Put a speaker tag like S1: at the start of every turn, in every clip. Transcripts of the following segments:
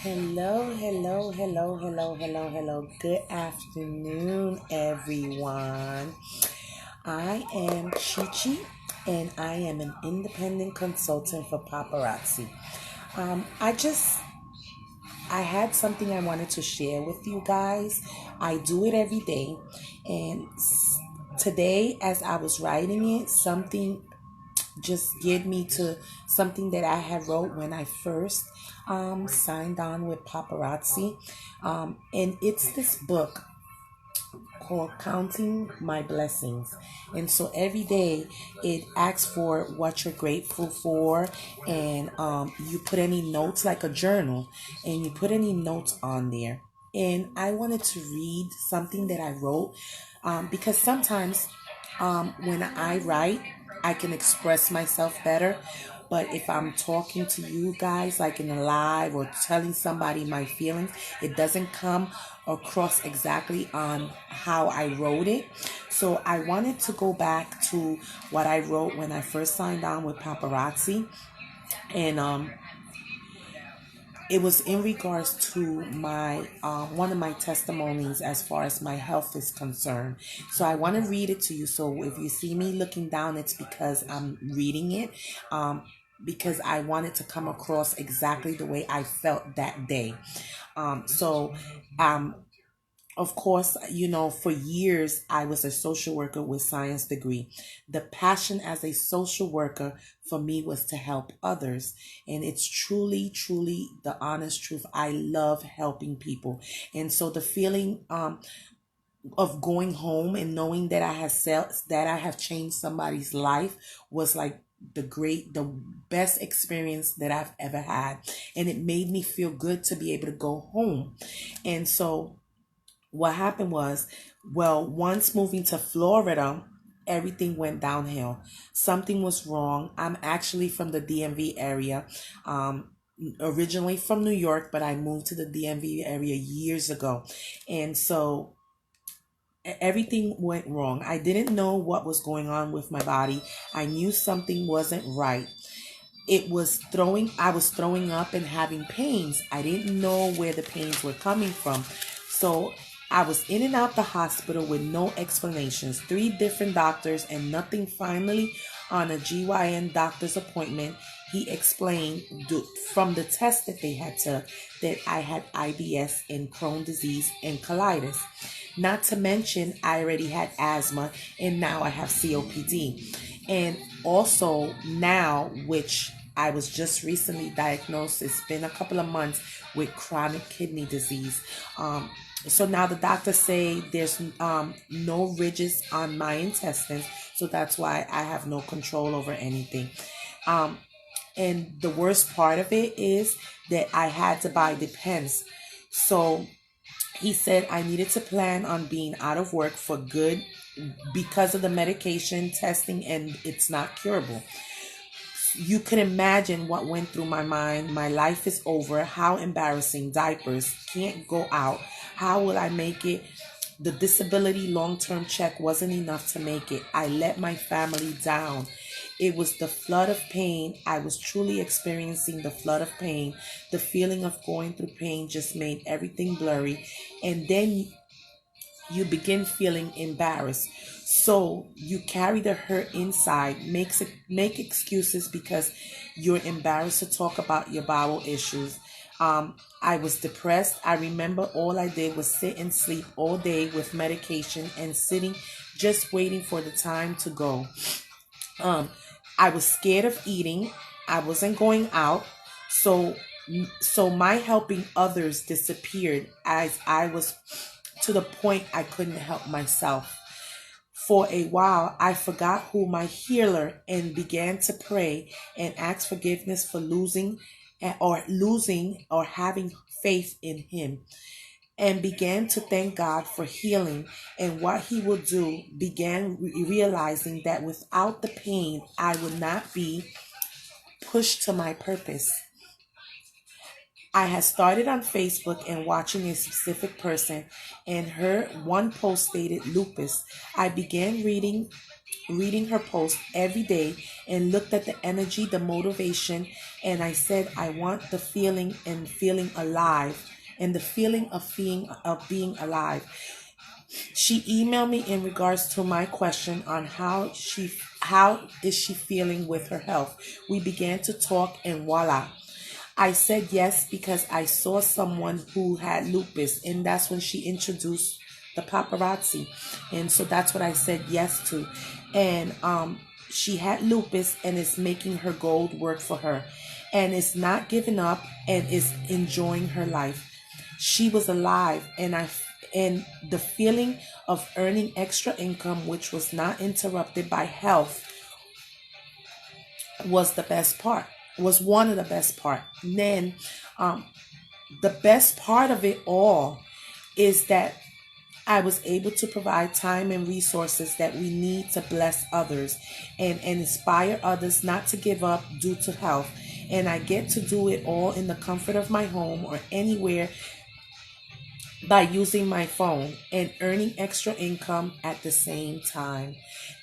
S1: Hello. Good afternoon, everyone. I am Chichi, and I am an independent consultant for Paparazzi. Um, I just I had something I wanted to share with you guys. I do it every day, and today, as I was writing it, something just get me to something that I had wrote when I first signed on with Paparazzi. And it's this book called Counting My Blessings. And so every day it asks for what you're grateful for, and you put any notes like a journal, and you put any notes on there. And I wanted to read something that I wrote because sometimes when I write, I can express myself better. But if I'm talking to you guys, like in a live or telling somebody my feelings, it doesn't come across exactly on how I wrote it. So I wanted to go back to what I wrote when I first signed on with Paparazzi. And it was in regards to my one of my testimonies as far as my health is concerned. So I want to read it to you. So if you see me looking down, it's because I'm reading it, because I wanted to come across exactly the way I felt that day. So um, of course, for years I was a social worker with science degree. The passion as a social worker for me was to help others. And it's truly the honest truth. I love helping people. And so the feeling of going home and knowing that I have changed somebody's life was like the best experience that I've ever had. And it made me feel good to be able to go home. And so what happened was, well, once moving to Florida, everything went downhill. Something was wrong. I'm actually from the DMV area, originally from New York, but I moved to the DMV area years ago. And so everything went wrong. I didn't know what was going on with my body. I knew something wasn't right. I was throwing up and having pains. I didn't know where the pains were coming from. So I was in and out the hospital with no explanations, three different doctors and nothing. Finally, on a GYN doctor's appointment, he explained from the test that they had took that I had IBS and Crohn's disease and colitis. Not to mention, I already had asthma and now I have COPD. And also now, which I was just recently diagnosed, it's been a couple of months, with chronic kidney disease. So now the doctors say there's no ridges on my intestines, so that's why I have no control over anything. Um, and the worst part of it is that I had to buy Depends. So he said I needed to plan on being out of work for good because of the medication testing, and it's not curable. You can imagine what went through my mind. My life is over. How embarrassing. Diapers. Can't go out. How will I make it? The disability long term check wasn't enough to make it. I let my family down. It was the flood of pain. I was truly experiencing the flood of pain. The feeling of going through pain just made everything blurry. And then you begin feeling embarrassed. So you carry the hurt inside, make excuses because you're embarrassed to talk about your bowel issues. I was depressed. I remember all I did was sit and sleep all day with medication and sitting, just waiting for the time to go. Um, I was scared of eating. I wasn't going out. So so my helping others disappeared as I was to the point I couldn't help myself. For a while, I forgot who my healer and began to pray and ask forgiveness for losing or having faith in him, and began to thank God for healing and what he will do. Began realizing that without the pain, I would not be pushed to my purpose. I had started on Facebook and watching a specific person, and her one post stated lupus. I began reading reading her post every day and looked at the energy, the motivation, and I said, I want the feeling and feeling alive and the feeling of being alive. She emailed me in regards to my question on how is she feeling with her health. We began to talk and voila. I said yes because I saw someone who had lupus, and that's when she introduced the paparazzi. And so that's what I said yes to. And she had lupus and it's making her gold work for her. And is not giving up and is enjoying her life. She was alive, and the feeling of earning extra income, which was not interrupted by health, was the best part. Was one of the best part. And then, um, the best part of it all is that I was able to provide time and resources that we need to bless others and inspire others not to give up due to health. And I get to do it all in the comfort of my home or anywhere by using my phone and earning extra income at the same time.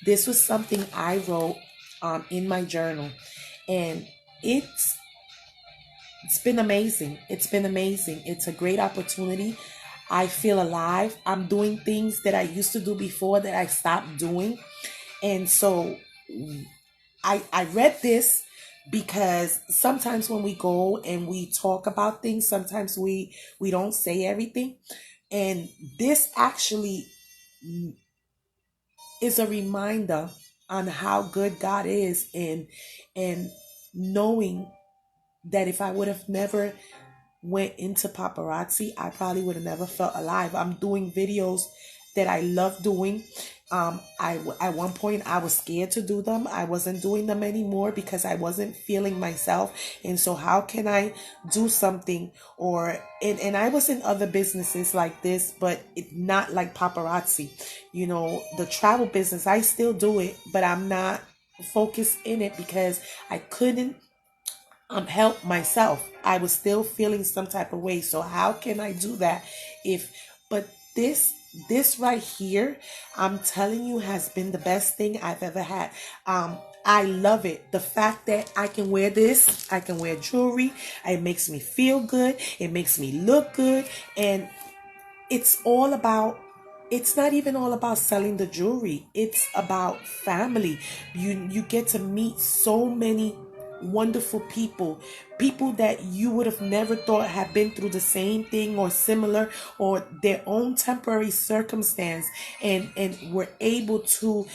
S1: This was something I wrote in my journal, and it's it's been amazing. It's been amazing. It's a great opportunity. I feel alive. I'm doing things that I used to do before that I stopped doing. And so I read this because sometimes when we go and we talk about things, sometimes we don't say everything. And this actually is a reminder on how good God is, and knowing that if I would have never went into paparazzi, I probably would have never felt alive. I'm doing videos that I love doing. At one point I was scared to do them. I wasn't doing them anymore because I wasn't feeling myself. And so how can I do something, or and I was in other businesses like this, but not like paparazzi. The travel business, I still do it, but I'm not focused in it because I couldn't help myself. I was still feeling some type of way. So how can I do that if but this right here, I'm telling you, has been the best thing I've ever had. I love it. The fact that I can wear this, I can wear jewelry, it makes me feel good, it makes me look good, and it's all about it's not even all about selling the jewelry. It's about family. You get to meet so many wonderful people that you would have never thought had been through the same thing or similar or their own temporary circumstance, and were able to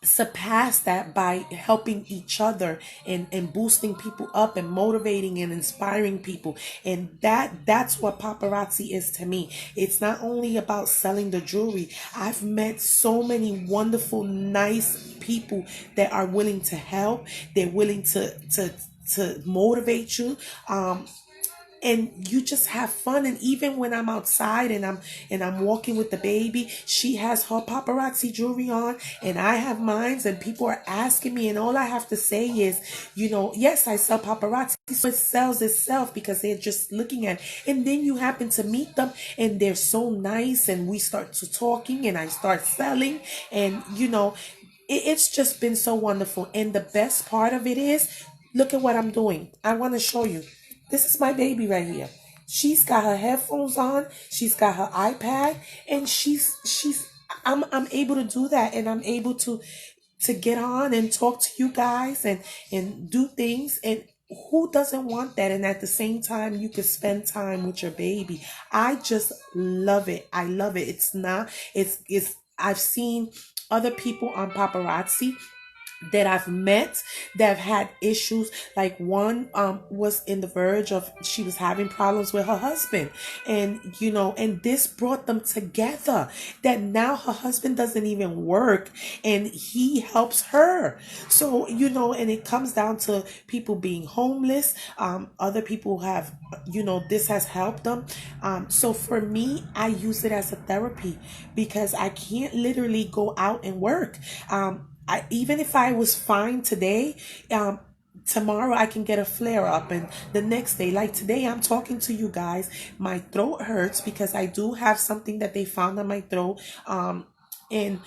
S1: surpass that by helping each other and boosting people up and motivating and inspiring people. And that's what paparazzi is to me. It's not only about selling the jewelry. I've met so many wonderful, nice people that are willing to help. They're willing to motivate you. And you just have fun. And even when I'm outside and I'm walking with the baby, she has her paparazzi jewelry on and I have mine, and people are asking me, and all I have to say is, yes, I sell paparazzi, so it sells itself because they're just looking at it. And then you happen to meet them and they're so nice, and we start to talking and I start selling, and it's just been so wonderful. And the best part of it is, look at what I'm doing. I want to show you. This is my baby right here. She's got her headphones on. She's got her iPad, and I'm able to do that, and I'm able to get on and talk to you guys and do things. And who doesn't want that? And at the same time, you can spend time with your baby. I just love it. I love it. It's I've seen other people on paparazzi that I've met that have had issues. Like one was in the verge of, she was having problems with her husband, and this brought them together, that now her husband doesn't even work and he helps her. So and it comes down to people being homeless. Other people have, this has helped them. So for me, I use it as a therapy because I can't literally go out and work. Even if I was fine today, tomorrow I can get a flare up, and the next day, like today, I'm talking to you guys, my throat hurts because I do have something that they found on my throat, and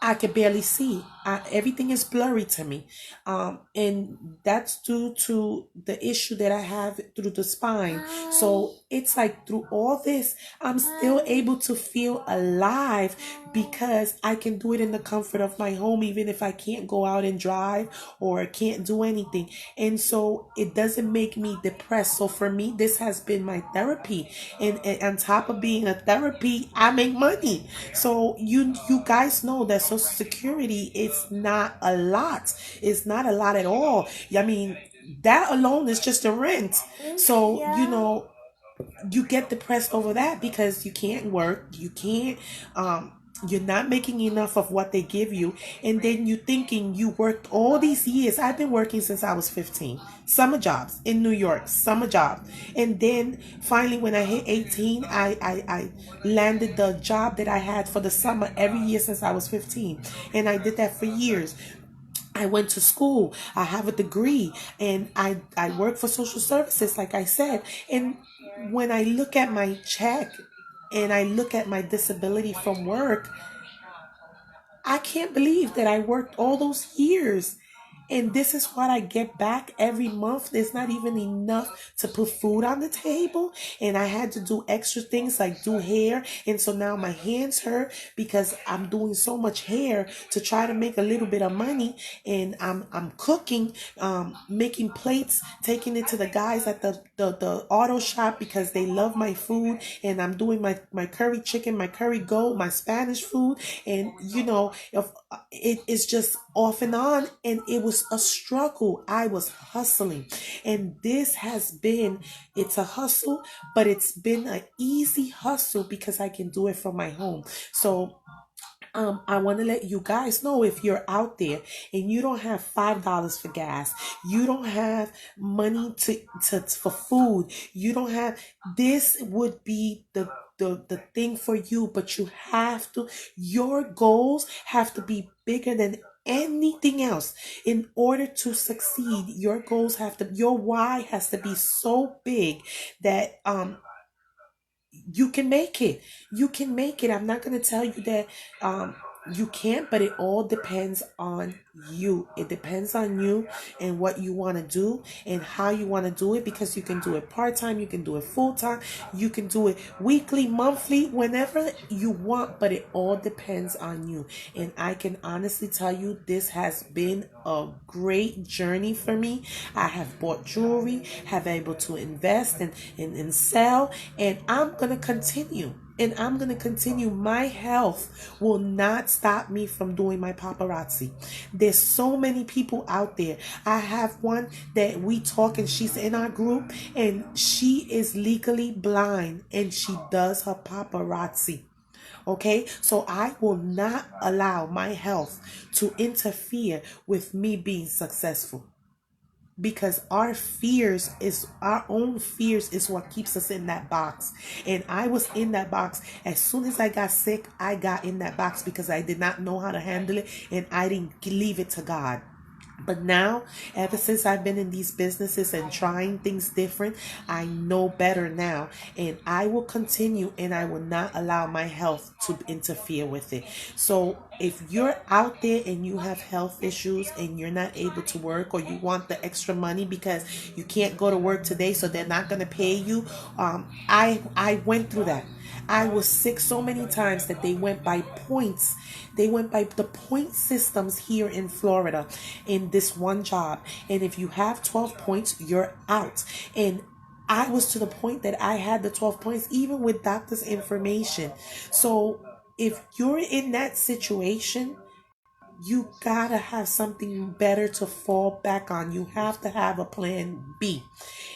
S1: I could barely see. Everything is blurry to me. And that's due to the issue that I have through the spine. So it's like through all this, I'm still able to feel alive because I can do it in the comfort of my home, even if I can't go out and drive or can't do anything. And so it doesn't make me depressed. So for me, this has been my therapy. And on top of being a therapy, I make money. So you guys know that Social Security is not a lot. It's not a lot at all. I mean, that alone is just a rent. So, you get depressed over that because you can't work, you're not making enough of what they give you, and then you thinking you worked all these years. I've been working since I was 15, summer jobs in New York, summer job, and then finally when I hit 18, I landed the job that I had for the summer every year since I was 15, and I did that for years. I went to school. I have a degree, and I work for social services, like I said. And when I look at my check and I look at my disability from work, I can't believe that I worked all those years. And this is what I get back every month. There's not even enough to put food on the table. And I had to do extra things like do hair. And so now my hands hurt because I'm doing so much hair to try to make a little bit of money. And I'm cooking, making plates, taking it to the guys at the auto shop because they love my food. And I'm doing my curry chicken, my curry goat, my Spanish food. And if it is just off and on, and it was a struggle. I was hustling, and this has been, it's a hustle, but it's been an easy hustle because I can do it from my home. So I want to let you guys know, if you're out there and you don't have $5 for gas, you don't have money to for food, you don't have, this would be the thing for you. But you have to, your goals have to be bigger than anything else in order to succeed. Your goals have to, your why has to be so big that you can make it. You can make it. I'm not going to tell you that you can't, but it all depends on you. It depends on you and what you want to do and how you want to do it, because you can do it part-time, you can do it full-time, you can do it weekly, monthly, whenever you want, but it all depends on you. And I can honestly tell you, this has been a great journey for me. I have bought jewelry, have able to invest and sell, and I'm going to continue. And I'm going to continue. My health will not stop me from doing my paparazzi. There's so many people out there. I have one that we talk, and she's in our group, and she is legally blind, and she does her paparazzi. Okay, so I will not allow my health to interfere with me being successful, because our own fears is what keeps us in that box. And I was in that box. As soon as I got sick, I got in that box because I did not know how to handle it, and I didn't leave it to God. But now, ever since I've been in these businesses and trying things different, I know better now. And I will continue, and I will not allow my health to interfere with it. So if you're out there and you have health issues and you're not able to work, or you want the extra money because you can't go to work today, so they're not going to pay you, I went through that. I was sick so many times that they went by points. They went by the point systems here in Florida in this one job. And if you have 12 points, you're out. And I was to the point that I had the 12 points, even with doctor's information. So if you're in that situation, you gotta have something better to fall back on. You have to have a plan B.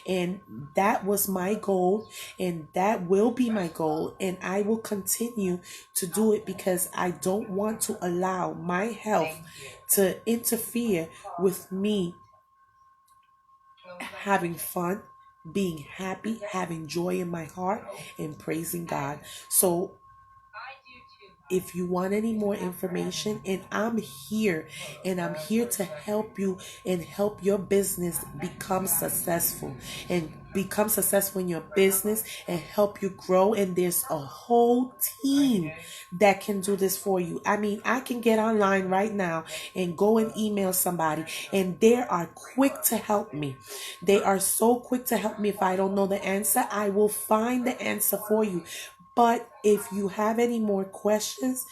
S1: And that was my goal, and that will be my goal, and I will continue to do it because I don't want to allow my health to interfere with me having fun, being happy, having joy in my heart, and praising God. So if you want any more information, and I'm here, and I'm here to help you and help your business become successful, and become successful in your business and help you grow. And there's a whole team that can do this for you. I mean, I can get online right now and go and email somebody, and they are quick to help me. They are so quick to help me. If I don't know the answer, I will find the answer for you. But if you have any more questions,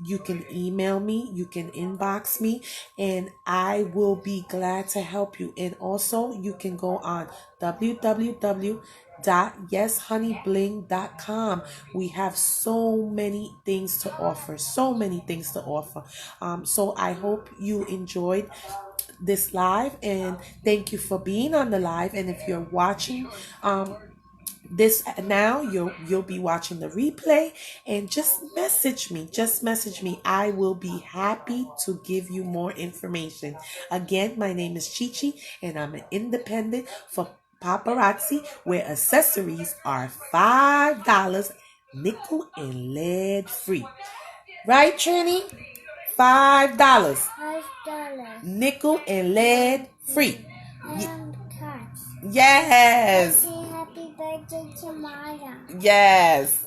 S1: you can email me, you can inbox me, and I will be glad to help you. And also, you can go on www.yeshoneybling.com. We have so many things to offer, so many things to offer. So I hope you enjoyed this live, and thank you for being on the live. And if you're watching, this now, you'll be watching the replay, and just message me. I will be happy to give you more information. Again, my name is Chichi, and I'm an independent for Paparazzi, where accessories are $5, nickel and lead free. Right, Trini? $5,
S2: $5.
S1: nickel and lead free.
S2: And cards.
S1: Yes.
S2: Happy birthday to Maya.
S1: Yes.